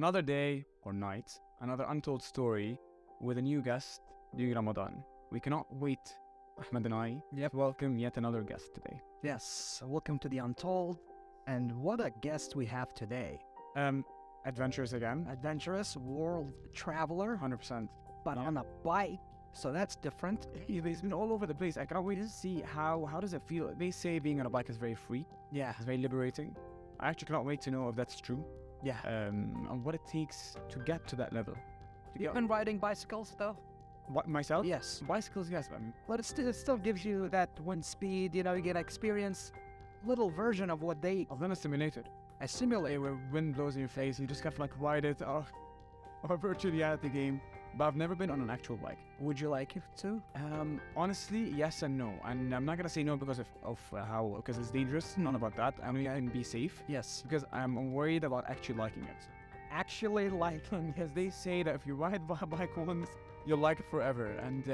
Another day or night, another untold story with a new guest during Ramadan. We cannot wait, Ahmad and I, to welcome yet another guest today. Yes, welcome to the Untold. And what a guest we have today. Adventurous again. Adventurous world traveler, 100%. but on a bike, so that's different. He's been all over the place. I cannot wait to see how does it feel. They say being on a bike is very free. Yeah. It's very liberating. I actually cannot wait to know if that's true. Yeah. And what it takes to get to that level. You've been riding bicycles though? What, myself? Yes. Bicycles, yes. But it still gives you that wind speed, you get to experience a little version of what they... I've done a simulator. A simulator. Where wind blows in your face, you just have to ride it, or virtual reality game. But I've never been on an actual bike. Would you like it to? Honestly, yes and no. And I'm not gonna say no because because it's dangerous. None about that. I mean, I can be safe. Yes. Because I'm worried about actually liking it. Actually liking it. Because they say that if you ride a bike once, you'll like it forever. And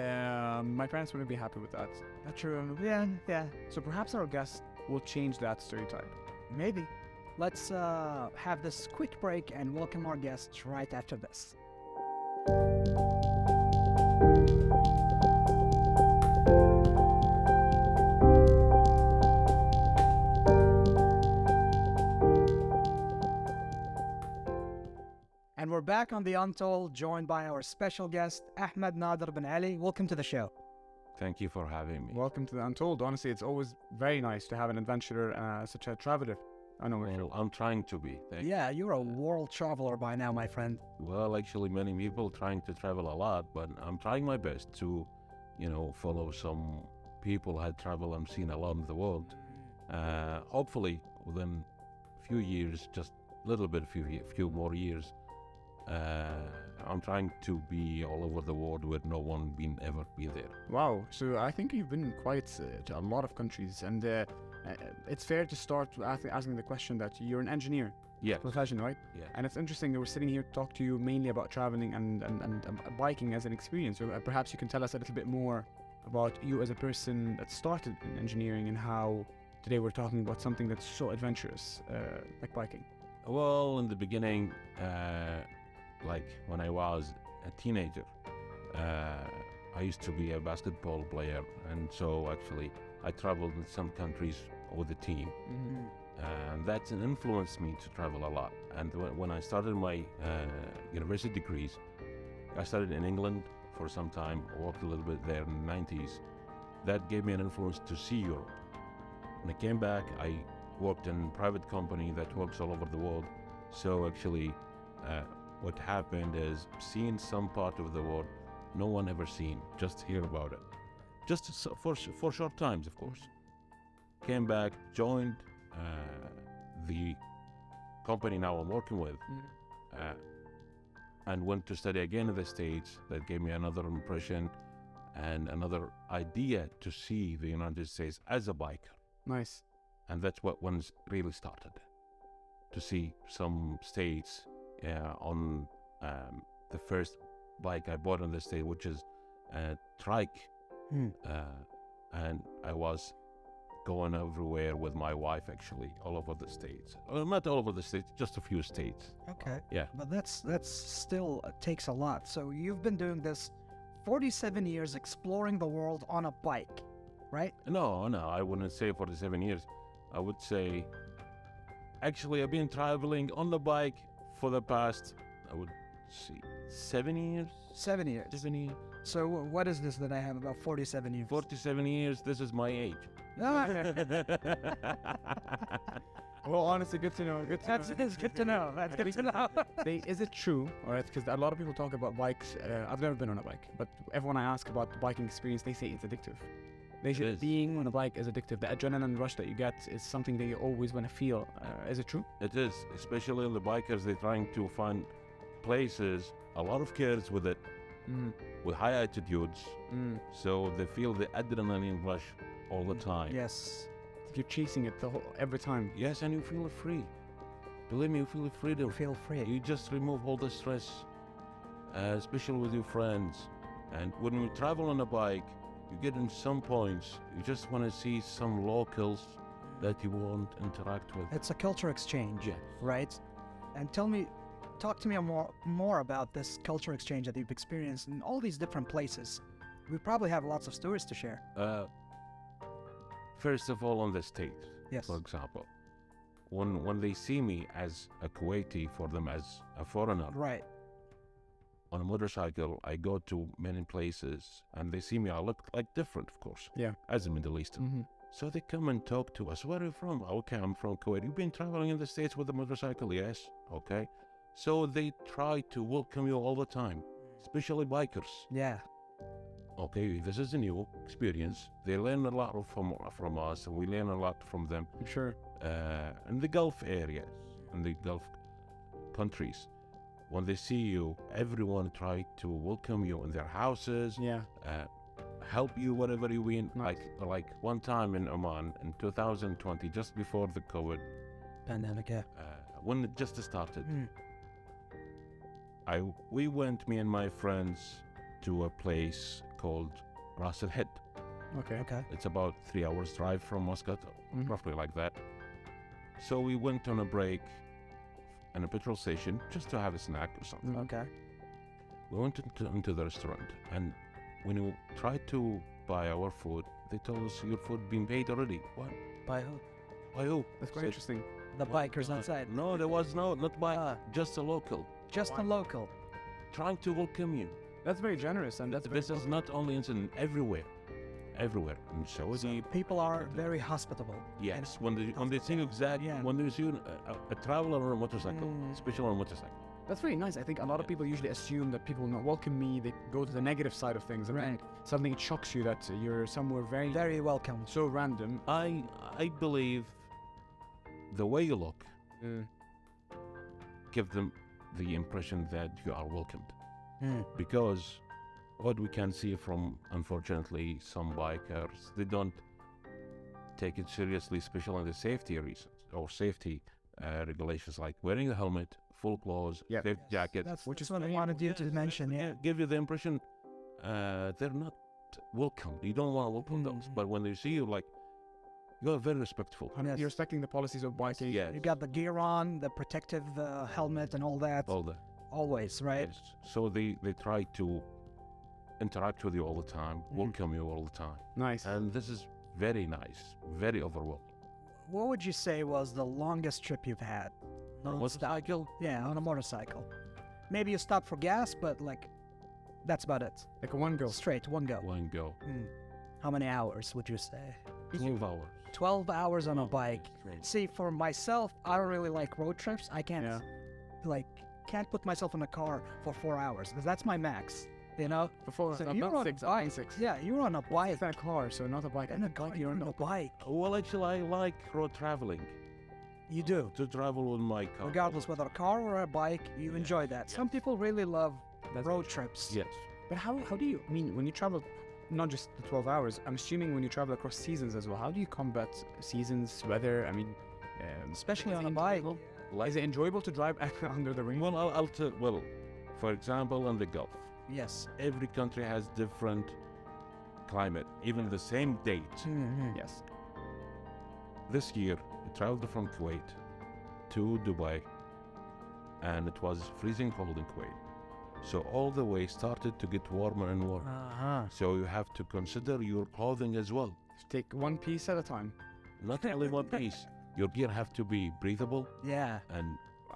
my parents wouldn't be happy with that. That's true. Yeah. So perhaps our guest will change that stereotype. Maybe. Let's have this quick break and welcome our guests right after this. And we're back on the Untold, joined by our special guest, Ahmad Nadir bin Ali. Welcome to the show. Thank you for having me. Welcome to the Untold. Honestly, it's always very nice to have an adventurer, such a traveler. I know. Well, I'm trying to be. Yeah, you're a world traveler by now, my friend. Well, actually, many people trying to travel a lot, but I'm trying my best to, follow some people had traveled and seen a lot of the world. Hopefully, within a few years, just a little bit, few more years, I'm trying to be all over the world where no one been ever be there. Wow. So I think you've been quite to a lot of countries, and it's fair to start asking the question that you're an engineer. Yeah. Profession, right? Yeah. And it's interesting that we're sitting here to talk to you mainly about traveling and biking as an experience. So perhaps you can tell us a little bit more about you as a person that started in engineering and how today we're talking about something that's so adventurous, like biking. Well, in the beginning, like when I was a teenager, I used to be a basketball player, and so actually I traveled in some countries with the team. Mm-hmm. And that influenced me to travel a lot. And when I started my university degrees, I started in England for some time, worked a little bit there in the 90s. That gave me an influence to see Europe. When I came back, I worked in a private company that works all over the world. So actually, what happened is seeing some part of the world no one ever seen, just hear about it. Just for short times, of course. Came back, joined the company now I'm working with, and went to study again in the States. That gave me another impression and another idea to see the United States as a biker. Nice. And that's what when it really started, to see some states on the first bike I bought in the state, which is a trike. And I was going everywhere with my wife, actually, all over the states. Not all over the states, just a few states. Okay. Yeah. But that's still takes a lot. So you've been doing this 47 years, exploring the world on a bike, right? No, I wouldn't say 47 years. I would say, actually, I've been traveling on the bike for the past, I would see, 7 years. 7 years. 7 years. So what is this that I have about 47 years? 47 years, this is my age. Well, honestly, good to know. That's good to know. That's good to know. Is it true? All right, because a lot of people talk about bikes. I've never been on a bike, but everyone I ask about the biking experience, they say it's addictive. They say being on a bike is addictive. The adrenaline rush that you get is something that you always want to feel. Is it true? It is, especially the bikers. They're trying to find places, a lot of kids with it, with high altitudes, so they feel the adrenaline rush all the time. Yes. You're chasing it every time. Yes, and you feel free. Believe me, you feel freedom. Feel free. You just remove all the stress, especially with your friends. And when you travel on a bike, you get in some points, you just want to see some locals that you won't interact with. It's a culture exchange, Yes. right? And tell me, talk to me more about this culture exchange that you've experienced in all these different places. We probably have lots of stories to share. First of all, on the state, Yes. for example, when they see me as a Kuwaiti, for them as a foreigner, Right. on a motorcycle, I go to many places, and they see me, I look like different, of course, Yeah. as a Middle Eastern. Mm-hmm. So they come and talk to us. Where are you from? Okay, I'm from Kuwait. You've been traveling in the States with a motorcycle? Yes. Okay. So they try to welcome you all the time, especially bikers. Yeah. Okay, this is a new experience. They learn a lot from us, and we learn a lot from them. Sure. In the Gulf areas, in the Gulf countries, when they see you, everyone try to welcome you in their houses, Yeah. help you wherever you win. Nice. Like one time in Oman in 2020, just before the COVID, Pandemic, yeah. when it just started, Mm. we went, me and my friends, to a place called Ras Al Head. Okay. Okay. It's about 3 hours drive from Muscat, Mhm. roughly like that. So we went on a break in a petrol station just to have a snack or something. Okay. We went into the restaurant, and when we tried to buy our food, they told us your food been paid already. What? By who? By who? That's quite Said, interesting. The bikers outside. No, there was not by, just a local, Just a local. trying to welcome you. That's very generous, and that's very This is not only in everywhere, in Saudi. People are very hospitable. Yes, when they see Yeah. when they see a traveler on a motorcycle, Mm. especially on a motorcycle. That's very nice. I think a lot of people usually assume that people will not welcome me. They go to the negative side of things, and then Right. suddenly it shocks you that you're somewhere very, Very welcome. so random. I believe the way you look give them the impression that you are welcomed, Mm. because what we can see from, unfortunately, some bikers, they don't take it seriously, especially in the safety reasons or safety regulations, like wearing a helmet, full clothes, Yeah. safety jacket. Which is what I wanted you to mention. Yeah. Give you the impression they're not welcome. You don't want to welcome those, but when they see you, like, you are very respectful. And Yes. you're respecting the policies of biking. Yes. You got the gear on, the protective helmet, and all that. All that. Always, right? Yes. So they try to interact with you all the time, welcome you all the time. Nice. And this is very nice, very overwhelming. What would you say was the longest trip you've had? Motorcycle? Yeah, on a motorcycle. Maybe you stopped for gas, but like, that's about it. Like a one go. Straight, one go. One go. How many hours would you say? 12 hours. 12 hours on a bike. See, for myself, I don't really like road trips. I can't, can't put myself in a car for 4 hours because that's my max. You know? Before, So I'm you're not on six, a I'm bike. 6. Yeah, you're on a bike. It's in a car, so not a bike. In a car, you're on a bike. Well, actually, I like road traveling. You do. To travel with my car. Regardless whether a car or a bike, you enjoy that. Some people really love road trips. Yes. But how do you, I mean, when you travel, not just the 12 hours, I'm assuming when you travel across seasons as well, how do you combat seasons, weather? I mean, Especially is on it a bike. enjoyable? Is it enjoyable to drive under the rain? Well, I'll tell. Well, for example, in the Gulf, Yes. every country has different climate, even the same date. Yes. This year, I traveled from Kuwait to Dubai, and it was freezing cold in Kuwait. So all the way started to get warmer and warmer. Uh-huh. So you have to consider your clothing as well. Take one piece at a time. Not only one piece. Your gear have to be breathable Yeah. and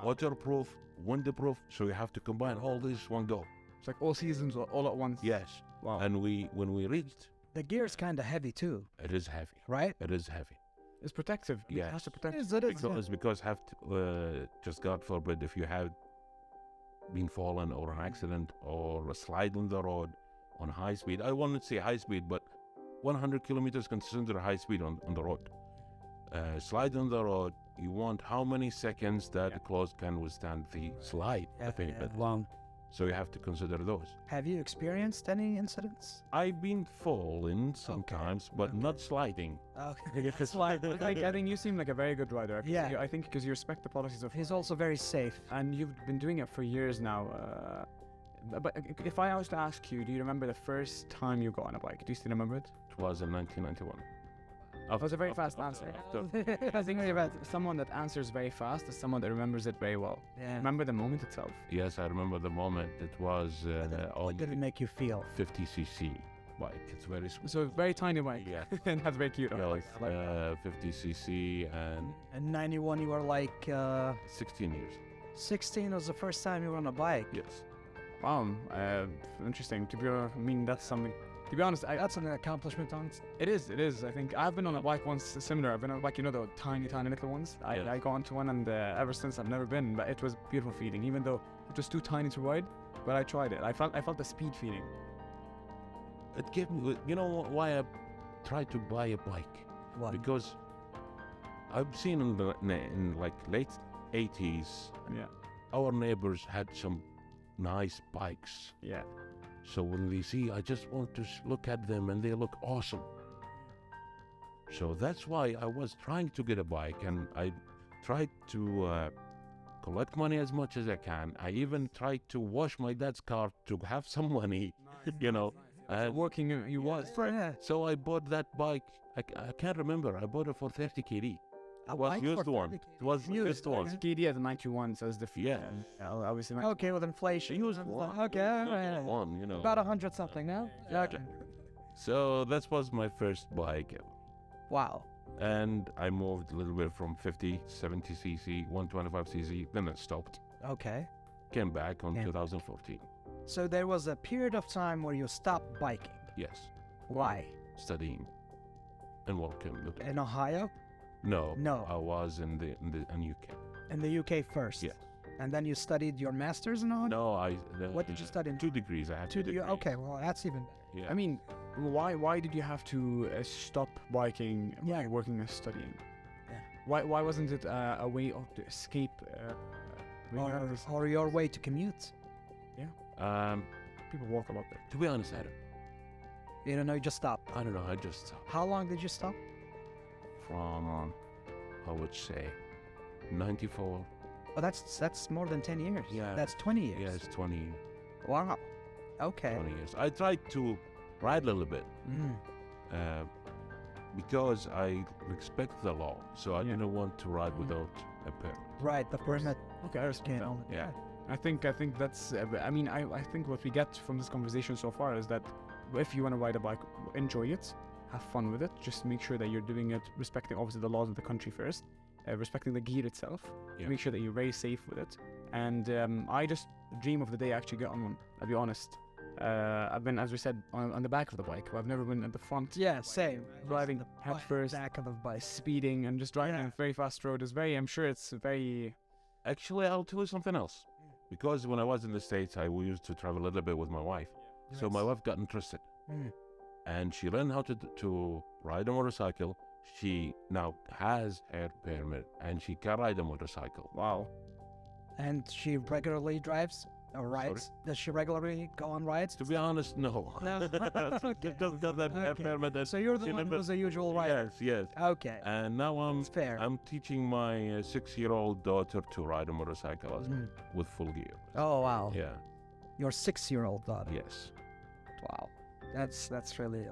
waterproof, windproof. So you have to combine all this one go. It's like all seasons all at once. Yes. Wow. And when we reached, The gear's kind of heavy too, it is heavy. right? It is heavy. It's protective. I mean, it has Yes. to protect. Is it? Because have to, just God forbid, if you have been fallen or an accident or a slide on the road on high speed. I wouldn't say high speed, but 100 kilometers considered high speed on the road. Slide on the road, you want how many seconds that the clothes can withstand the slide. Long. So you have to consider those. Have you experienced any incidents? I've been falling sometimes, but not sliding. Okay. I think you seem like a very good rider. Actually. Yeah. I think because you respect the policies of, He's also very safe. and you've been doing it for years now. But if I was to ask you, do you remember the first time you got on a bike? Do you still remember it? It was in 1991. That was a very fast answer. I think about someone that answers very fast is someone that remembers it very well. Yeah. Remember the moment itself. Yes, I remember the moment. It was What did it make you feel? 50cc bike. It's very small. So very tiny bike. Yeah. And that's very cute. Yeah, like I like 50cc and In 91, you were like 16 years. 16 was the first time you were on a bike. Yes. Wow. Interesting. I mean, that's something. To be honest, That's an accomplishment on it is. I think I've been on a bike once similar. I've been on a bike, the tiny little ones. Yes. I got onto one, and ever since I've never been. But it was a beautiful feeling, even though it was too tiny to ride. But I tried it. I felt the speed feeling. It gave me, why I tried to buy a bike? What? Because I've seen in like late 80s, Yeah. our neighbors had some nice bikes. Yeah. So when they see, I just want to look at them and they look awesome. So that's why I was trying to get a bike, and I tried to collect money as much as I can. I even tried to wash my dad's car to have some money, and Working, you was. Yeah. so I bought that bike. I can't remember. I bought it for 30 KD. A It was bike used for one. 30K. It was used one. KD as a 91, so it's different. Yeah. Obviously. Okay, with inflation. Used It's one. like, okay, all right. One, About 100 something now. Okay. So that was my first bike. Wow. And I moved a little bit from 50, 70cc, 125cc, then I stopped. Okay. Came back on Yeah. 2014. So there was a period of time where you stopped biking. Yes, Why? studying and working. In Ohio? No, No. I was in UK. In the UK first? Yes. And then you studied your master's in Ohio? No, What did you study in 2 degrees. I had 2 you, degrees. okay, well, that's even Yeah. I mean, why did you have to stop biking while working and studying? Yeah. Why wasn't it a way of to escape? or your way to commute. People walk a lot there. to be honest, I don't You don't know, you just stopped. know. I just stopped How long did you stop? from, I would say, 94. Oh, that's more than 10 years. Yeah. That's 20 years. Yes, 20. Wow. Okay. 20 years. I tried to ride a little bit. Mm. Because I respect the law, so I didn't want to ride without a permit. Right, the permit Okay, I respect can't that. only. Yeah. I think that's. I think what we get from this conversation so far is that if you want to ride a bike, enjoy it, have fun with it. Just make sure that you're doing it respecting obviously the laws of the country first, respecting the gear itself. Yeah. Make sure that you're very safe with it. And I just dream of the day I actually get on one. I'll be honest. I've been, as we said, on the back of the bike. I've never been at the front. Yeah, same. Driving The head first, back of the bike. speeding, and just driving Yeah. on a very fast road is very. I'm sure it's very. Actually, I'll tell you something else. Because when I was in the States, I used to travel a little bit with my wife. So my wife got interested, Mm. and she learned how to ride a motorcycle. She now has her permit, and she can ride a motorcycle. Wow. And she regularly drives or rides? Does she regularly go on rides? To be honest, no. No. Just got that Okay. permit. and So you're the she one never- who's a usual rider? Yes. Okay. And now It's fair. I'm teaching my 6-year-old daughter to ride a motorcycle as well, Mm. with full gear. Oh, wow. Yeah. Your 6-year-old daughter. Yes. Wow. That's really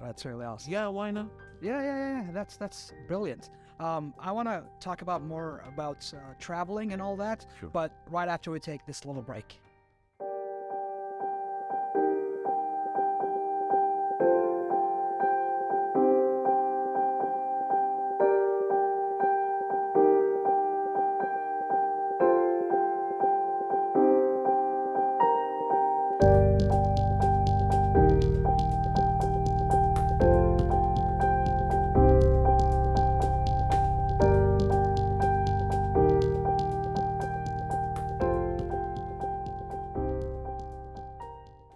awesome. Yeah. Why not? Yeah. That's brilliant. I want to talk about more about traveling and all that, Sure. but right after we take this little break.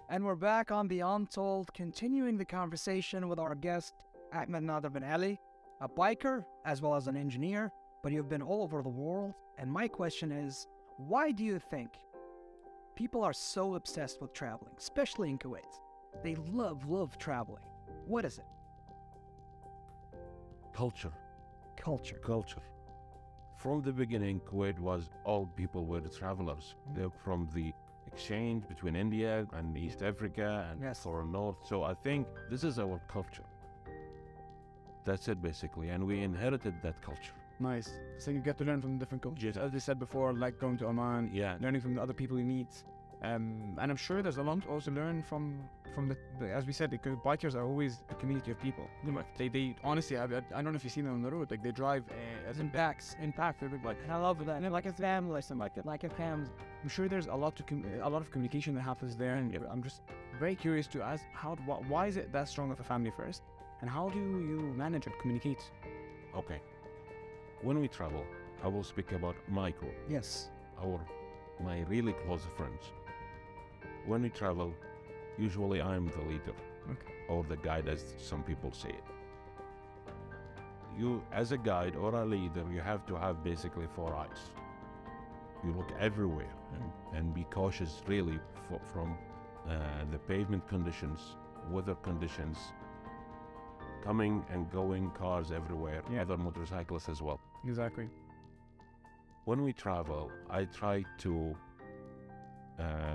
And we're back on the Untold, continuing the conversation with our guest, Ahmad Nadir bin Ali, a biker as well as an engineer, but you've been all over the world. And my question is, why do you think people are so obsessed with traveling, especially in Kuwait? They love traveling. What is it? Culture. Culture. From the beginning, Kuwait was all people were travelers. They're from the exchange between India and East Africa and Yes. for North. So I think this is our culture. That's it basically, and we inherited that culture. Nice. So you get to learn from different cultures. As I said before, like going to Oman, Yeah. learning from the other people you meet. And I'm sure there's a lot to also learn from the as we said, the bikers are always a community of people. They honestly, I don't know if you've seen them on the road, like they drive as in packs. Like, I love that. like a family or something like that. Like a family. I'm sure there's a lot of communication that happens there, and I'm just very curious to ask why is it that strong of a family first, and how do you manage and communicate? Okay. When we travel, I will speak about my group, Yes. my really close friends. When we travel, usually I'm the leader, or the guide, as some people say it. You, as a guide or a leader, you have to have basically 4 eyes. You look everywhere and be cautious, really, from the pavement conditions, weather conditions, coming and going cars everywhere, other motorcyclists as well. Exactly. When we travel, I try to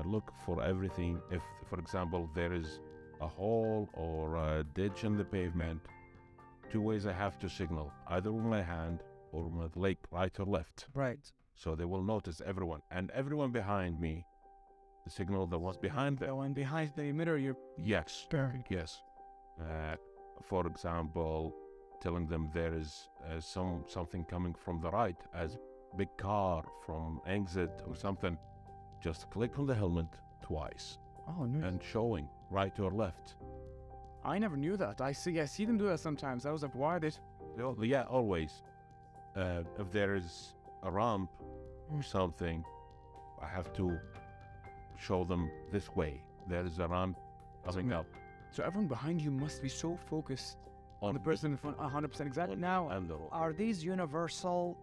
look for everything. If, for example, there is a hole or a ditch in the pavement, 2 ways I have to signal, either with my hand or with leg, right or left. Right. So they will notice everyone. And everyone behind me, the signal that was behind them. The one behind the mirror, you're Yes. perfect. Yes. For example, telling them there is something coming from the right, as big car from exit or something. Just click on the helmet twice Oh, nice. and showing right or left. I never knew that. I see them do that sometimes. I was like, why are they? Yeah, always. If there is a ramp or something, I have to show them this way. There is a ramp coming up. So everyone behind you must be so focused on the person in front, 100% exactly. Now, And the are these universal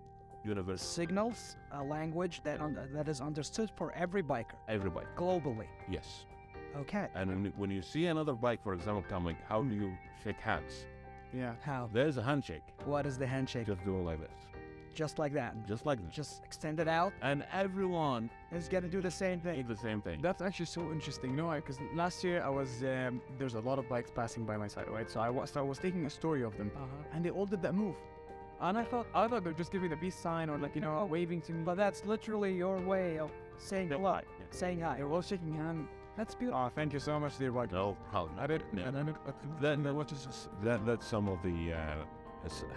universe, signals, a language that is understood for every biker everybody. globally? Yes. Okay. And when you see another bike, for example, coming, how do you shake hands? Yeah. How? There's a handshake. What is the handshake? Just do it like this. Just like that. Just like this. Just extend it out. And everyone Is gonna do the same thing. did the same thing. That's actually so interesting. You know, because last year I was there's a lot of bikes passing by my side, right? So I was taking a story of them, and they all did that move. And I thought they're just giving the peace sign or waving to me. But that's literally your way of saying hello, saying hi. They were all shaking hands. That's beautiful. Oh, thank you so much, dear bike. No problem. I did. Yeah. Then what is this? That's some of the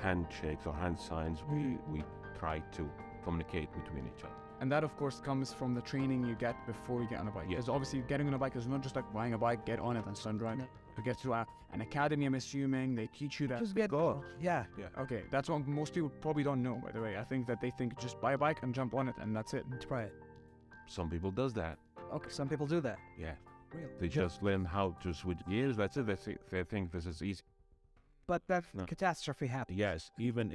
handshakes or hand signs we try to communicate between each other. And that, of course, comes from the training you get before you get on a bike. Yes. Because obviously, getting on a bike is not just like buying a bike, get on it and start driving. You get to an academy, I'm assuming. They teach you that. Just get Yeah. Okay, that's what most people probably don't know, by the way. I think that they think just buy a bike and jump on it, and that's it. Try it. Some people does that. Okay. Some people do that. Yeah. Really. They just learn how to switch gears. That's it. They think this is easy. But that No. catastrophe happens. Yes. Even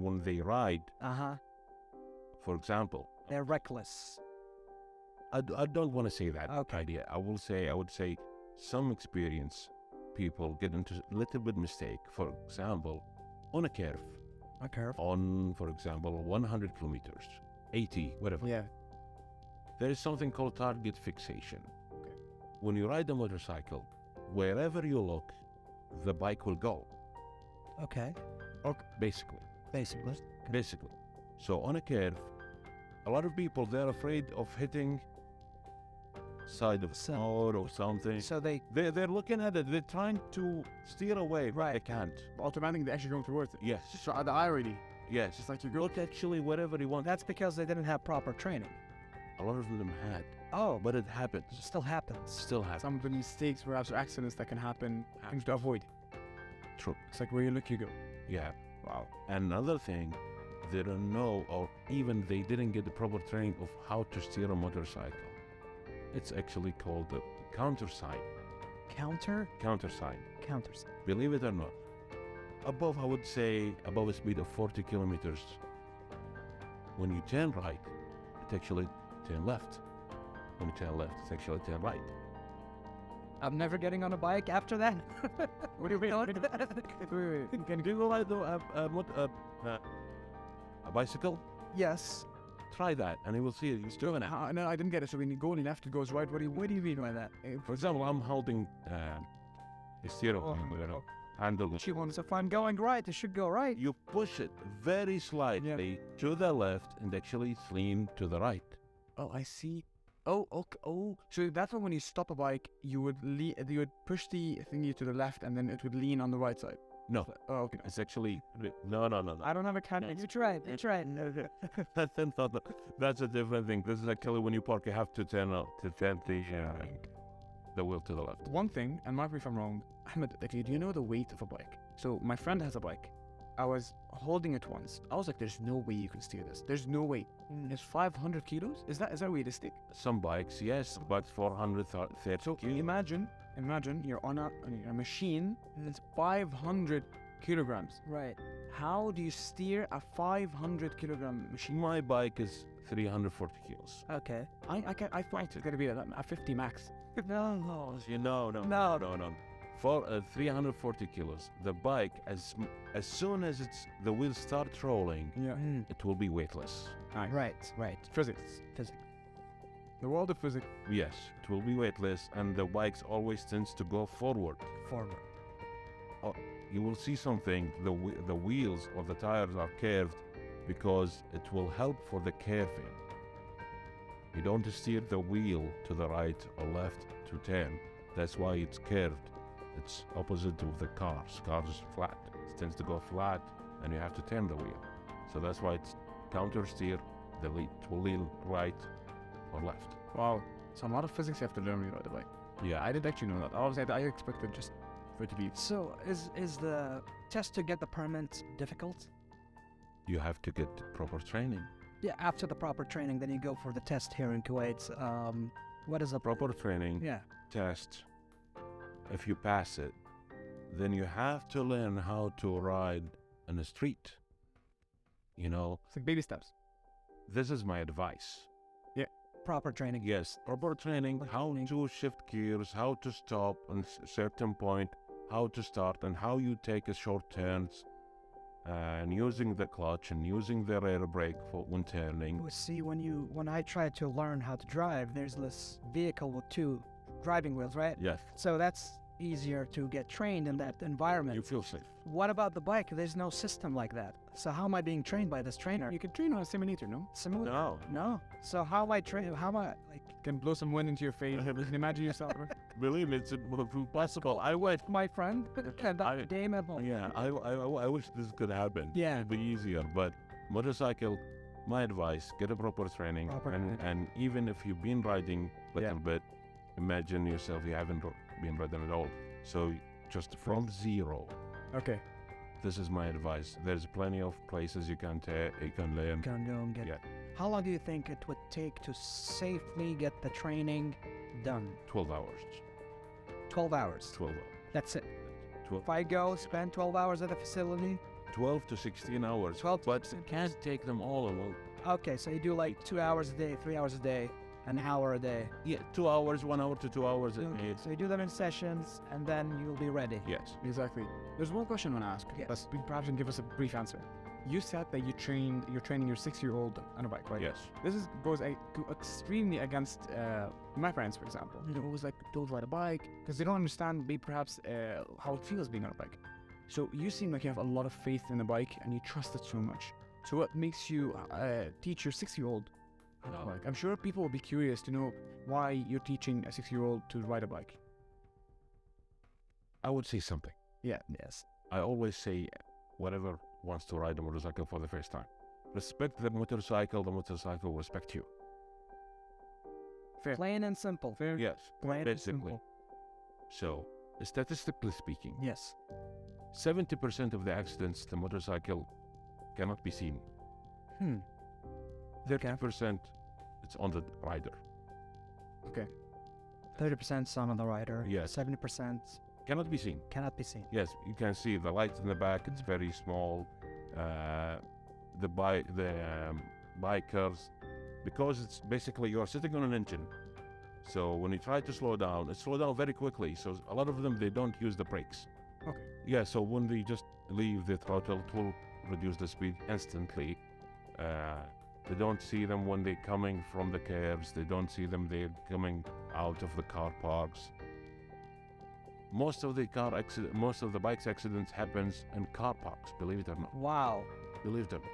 when they ride, for example, They're reckless. I don't want to say that Okay. idea. I would say some experience people get into a little bit mistake. For example, on a curve, on, for example, 100 kilometers, 80, whatever. Yeah. There is something called target fixation. When you ride a motorcycle, wherever you look, the bike will go. Okay. Basically. Basically. So on a curve, a lot of people, they're afraid of hitting side of a road or something. So They're looking at it. They're trying to steer away, but they can't. Automatically, they're actually going towards it. Yes. Just the irony. Yes. Just like you go. Look, actually, whatever you want. that's because they didn't have proper training. A lot of them had, Oh, but it happens. it still happens. Still happens. Some of the mistakes, perhaps, or accidents that can happen, things to avoid. True. It's like where you look, you go. Yeah. Wow. Another thing, they don't know, or even they didn't get the proper training of how to steer a motorcycle. It's actually called the countersign. Counter Countersign. sign. Believe it or not. Above, I would say, above a speed of 40 kilometers, when you turn right, it actually turn left. When you turn left, it's actually turn right. I'm never getting on a bike after that. What do you mean? Wait. Can you ride a bicycle? Yes. Try that, and you will see it. You're doing it. No, I didn't get it. So when you go on left, it goes right. What do you mean by that? For example, I'm holding a steering wheel, handle. She wants, if I'm going right, it should go right. You push it very slightly to the left and actually lean to the right. Oh, I see. Oh, okay. Oh, so that's why when you stop a bike, you would push the thingy to the left, and then it would lean on the right side. No. Oh, okay. It's actually no. I don't have a cat. You try it. You try it. No, that's a different thing. This is actually when you park, you have to turn the wheel to the left. One thing, and mark me if I'm wrong, Ahmed, like, do you know the weight of a bike? So my friend has a bike. I was holding it once. I was like, there's no way you can steer this. There's no way. It's 500 kilos? Is that realistic? Some bikes, yes, but 430 So kilos. imagine you're on a machine that's 500 kilograms. Right. How do you steer a 500 kilogram machine? My bike is 340 kilos. Okay. I find it's gonna be a 50 max. No. No. For 340 kilos, the bike, as soon as the wheels start rolling, it will be weightless. Right. Physics. The world of physics. Yes, it will be weightless, and the bikes always tends to go forward. You will see something. The wheels or the tires are curved because it will help for the curving. You don't steer the wheel to the right or left to turn. That's why it's curved. It's opposite of the cars. Cars is flat. It tends to go flat, and you have to turn the wheel. So that's why it's counter steer. It will lean right or left. Wow. So a lot of physics you have to learn when you ride a bike. Yeah, I did actually know that. Obviously, I expected just for it to be. So is the test to get the permit difficult? You have to get proper training. Yeah, after the proper training, then you go for the test here in Kuwait. What is the Proper training, Yeah. test. If you pass it, then you have to learn how to ride in the street. You know, It's like baby steps. this is my advice. proper training? Yes, proper training, how to shift gears, how to stop on a certain point, how to start, and how you take a short turns, and using the clutch and using the rear brake for when turning. See, when I try to learn how to drive, there's this vehicle with 2 driving wheels, right? Yes, So that's easier to get trained in that environment. you feel safe. What about the bike? There's no system like that. So how am I being trained by this trainer? You can train on a simulator, no? Similar? No, No. So how am I trained? How am I like? Can blow some wind into your face. You can imagine yourself. believe me, it's impossible. I went. My friend, that Dame at home. Yeah, I wish this could happen. Yeah. It'd be easier, but motorcycle, my advice, get a proper training. And even if you've been riding a little bit, imagine yourself you haven't been riding at all. So just from zero, Okay. this is my advice. There's plenty of places you can learn. Can go and get. Yeah. How long do you think it would take to safely get the training done? 12 hours. 12 hours. 12 hours. That's it. 12, If I go spend 12 hours at the facility. 12 to 16 hours. 12 to but 16. can't take them all in one. Okay, so you do like 2 hours a day, 3 hours a day, an hour a day. Yeah, 2 hours, 1 hour to 2 hours. Okay, so you do them in sessions, and then you'll be ready. Yes. Exactly. There's one question I want to ask. Yes. But perhaps you can give us a brief answer. You said that you're training your 6-year-old on a bike, right? Yes. This goes extremely against my friends, for example. They're always like, don't ride a bike, because they don't understand perhaps how it feels being on a bike. So you seem like you have a lot of faith in the bike and you trust it so much. So what makes you teach your 6-year-old how to bike? I'm sure people will be curious to know why you're teaching a 6-year-old to ride a bike. I would say something. Yeah. Yes. I always say, whatever wants to ride a motorcycle for the first time, respect the motorcycle will respect you. Fair. Plain and simple. Fair. Yes, Plain and basically. simple. So, statistically speaking, Yes. 70% of the accidents, the motorcycle cannot be seen. 30% it's on the rider. 30% sun on the rider. Yes. 70% Cannot be seen. cannot be seen. Yes, you can see the lights in the back. It's very small. The bikers, because it's basically you're sitting on an engine. So when you try to slow down, it slows down very quickly. So a lot of them, they don't use the brakes. Okay. Yeah, so when they just leave the throttle, it will reduce the speed instantly. They don't see them when they're coming from the curves. They don't see them they're coming out of the car parks. Most of the bikes accidents happens in car parks. Believe it or not. Wow. Believe it or not.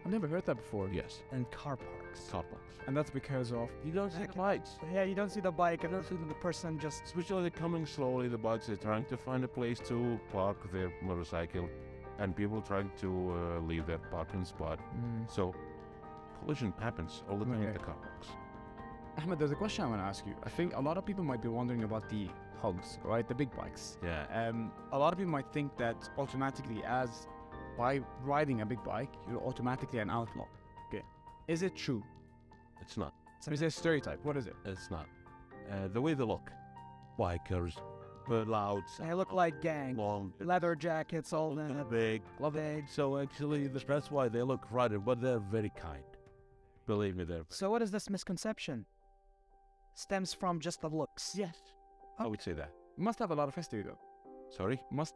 I've never heard that before. Yes. And car parks. Car parks. And that's because of You don't see the bikes. Yeah, you don't see the bike, and the person just. Especially they're coming slowly. The bikes are trying to find a place to park their motorcycle, and people trying to leave their parking spot. So collision happens all the time at the car parks. Ahmed, there's a question I want to ask you. I think a lot of people might be wondering about the hugs, right? The big bikes. Yeah. A lot of people might think that automatically, as by riding a big bike, you're automatically an outlaw. Okay. Is it true? It's not. So it's a stereotype. What is it? It's not. The way they look, bikers, loud, They look like gang. long, Leather jackets, all that. big. Big. So actually, that's why they look rugged, but they're very kind. Believe me, they're. So what is this misconception? Stems from just the looks. Yes. I would say that. Must have a lot of history, though. Sorry? Must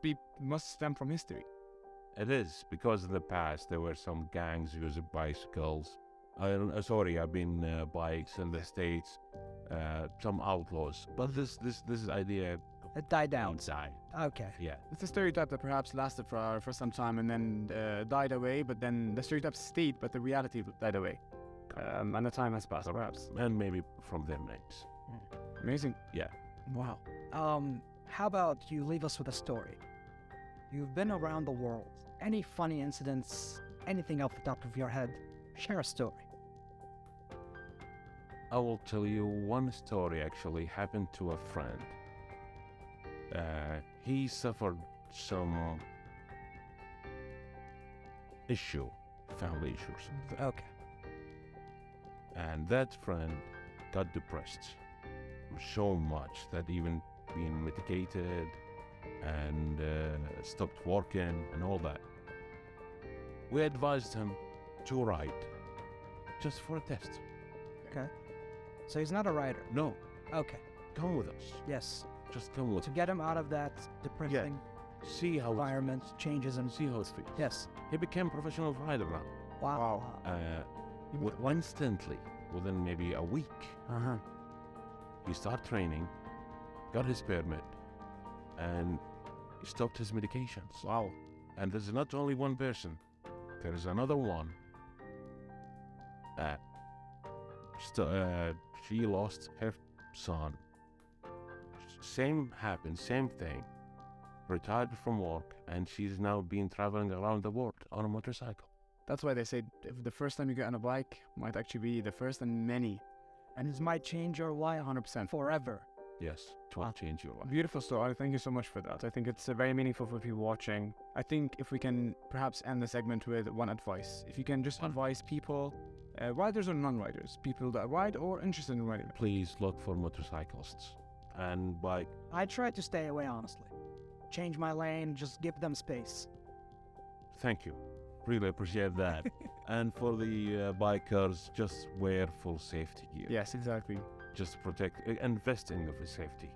stem from history. It is, because in the past there were some gangs using bicycles. I've been bikes in the States, some outlaws. But this idea It died down. inside. Okay. Yeah. It's a stereotype that perhaps lasted for some time and then died away, but then the stereotype stayed, but the reality died away. And the time has passed, perhaps. And maybe from their names. Amazing. Yeah. Wow. How about you leave us with a story? You've been around the world. Any funny incidents? Anything off the top of your head? Share a story. I will tell you one story actually happened to a friend. He suffered some family issues. Okay. And that friend got depressed so much that even being medicated and stopped working and all that. We advised him to ride just for a test. Okay. So he's not a rider. No, Okay. come with us. Yes. Just come with To us. get him out of that depressing See how environment, changes and see how it feels. yes. He became a professional rider now. Wow. Instantly, within maybe a week, he started training, got his permit, and he stopped his medications. Wow. And there's not only one person, there is another one. She lost her son. Same happened, same thing. Retired from work, and she's now been traveling around the world on a motorcycle. That's why they say if the first time you get on a bike might actually be the first and many. And it might change your life 100%. forever. Yes, to change your life. Beautiful story. Thank you so much for that. I think it's very meaningful for people watching. I think if we can perhaps end the segment with one advice. If you can just advise people, riders or non-riders, people that ride or interested in riding. Please look for motorcyclists and bike. I try to stay away, honestly. Change my lane, just give them space. Thank you. Really appreciate that. And for the bikers, just wear full safety gear. Yes, exactly. Just protect, invest in your safety.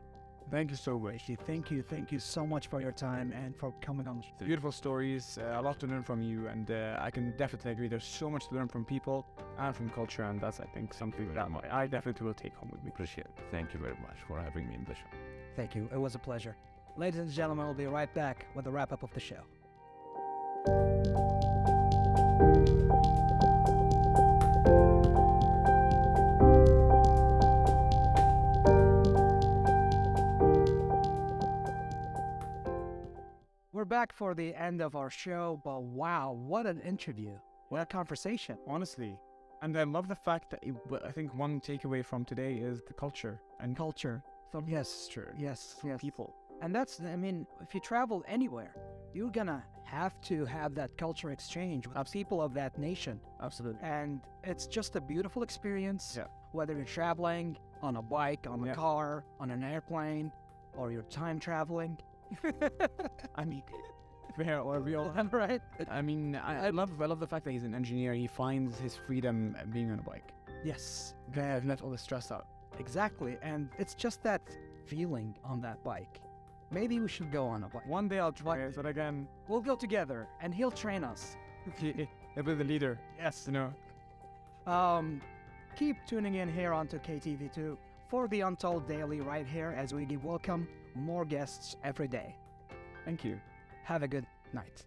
Thank you so much. Thank you so much for your time and for coming on the show. Beautiful stories, a lot to learn from you, and I can definitely agree. There's so much to learn from people and from culture, and that's, I think, something that I definitely will take home with me. Appreciate it. Thank you very much for having me in the show. Thank you. It was a pleasure. Ladies and gentlemen, we'll be right back with the wrap-up of the show. We're back for the end of our show, but wow, what an interview. What a conversation. Honestly. And I love the fact that I think one takeaway from today is the culture. And Culture. Yes. True. Yes. People. And that's, I mean, if you travel anywhere, you're gonna have to have that culture exchange with people of that nation. Absolutely. And it's just a beautiful experience, Yeah. whether you're traveling on a bike, on a car, on an airplane, or you're time traveling. I mean, fair or real, Right? I mean, I love the fact that he's an engineer. He finds his freedom being on a bike. Yes, Let all the stress out. exactly. And it's just that feeling on that bike. Maybe we should go on a bike. One day I'll try it, but again, We'll go together, and he'll train us. he'll be the leader. Yes. You know. Keep tuning in here onto KTV2 for the Untold Daily right here as we welcome more guests every day. Thank you. Have a good night.